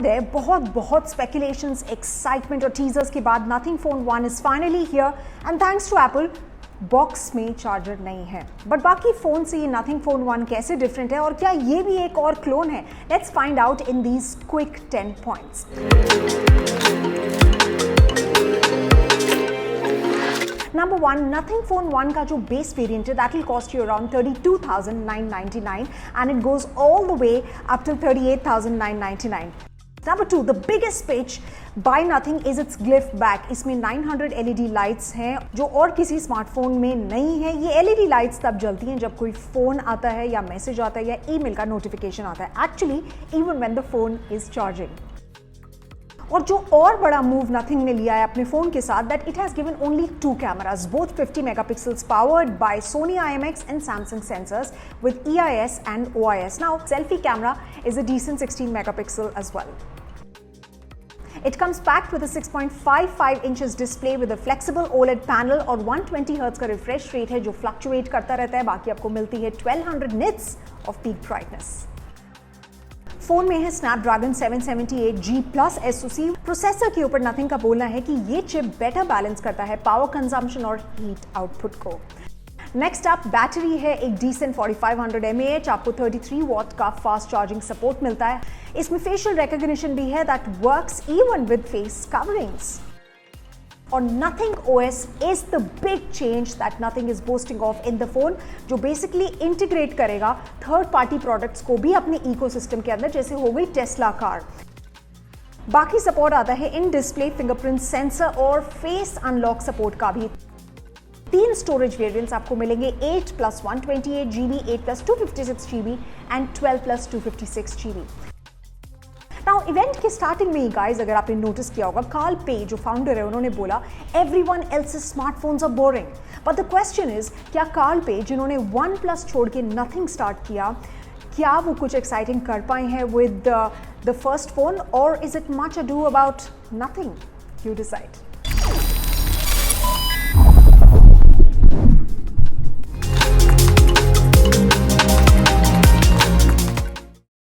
शायद है, बहुत स्पेकुलेशंस, एक्साइटमेंट और टीजर्स के बाद nothing phone 1 is finally here and thanks to Apple box में चार्जर नहीं है। बट बाकी फोन से ये नथिंग फोन 1 कैसे डिफरेंट है और क्या ये भी एक और क्लोन है? Let's find out in these quick 10 points. Number 1, Nothing Phone 1 का जो बेस वेरिएंट है that will cost you around 32,999 and it goes all the way up to 38,999. Number 2, the biggest pitch by Nothing is its Glyph back. इसमें 900 LED lights हैं जो और किसी smartphone में नहीं है। ये LED लाइट्स तब जलती हैं जब कोई फोन आता है या मैसेज आता है या ईमेल का नोटिफिकेशन आता है, actually even when the phone is charging. और जो और बड़ा मूव नथिंग ने लिया है अपने फोन के साथ, that it has given only 2 cameras, both 50 megapixels powered by Sony IMX and Samsung sensors with EIS and OIS. Now, selfie camera is a decent 16 megapixel as well. It comes packed with a 6.55 inches display with a flexible OLED panel और 120 Hz का refresh rate है जो fluctuate करता रहता है। बाकी आपको मिलती है 1200 nits of peak brightness। Phone में है Snapdragon 778G plus SoC। Processor के ऊपर नथिंग का बोलना है कि ये चिप बेटर बैलेंस करता है पावर कंजम्पशन और हीट आउटपुट को। नेक्स्ट अप बैटरी है एक डिसेंट 4500 mAh, आपको 33 वॉट का फास्ट चार्जिंग सपोर्ट मिलता है। इसमें फेशियल रिकॉग्निशन भी है that works even with face coverings. और Nothing OS is the big change that Nothing is boasting of in the phone, जो बेसिकली इंटीग्रेट करेगा थर्ड पार्टी प्रोडक्ट्स को भी अपने इकोसिस्टम के अंदर, जैसे हो गई टेस्ला कार। बाकी सपोर्ट आता है इन डिस्प्ले फिंगरप्रिंट सेंसर और फेस अनलॉक सपोर्ट का भी। 3 स्टोरेज वेरिएंट्स आपको मिलेंगे, 8 + 128GB, 8 + 256GB and 12 + 256GB। Now event के स्टार्टिंग में ही गाइस, अगर आपने नोटिस किया होगा, कार्ल पे जो फाउंडर है उन्होंने बोला everyone else's smartphones are boring. But the question is, क्या कार्ल पे जिन्होंने OnePlus छोड़ के नथिंग स्टार्ट किया, क्या वो कुछ एक्साइटिंग कर पाए हैं विद द फर्स्ट फोन, और is it much ado about nothing? You decide.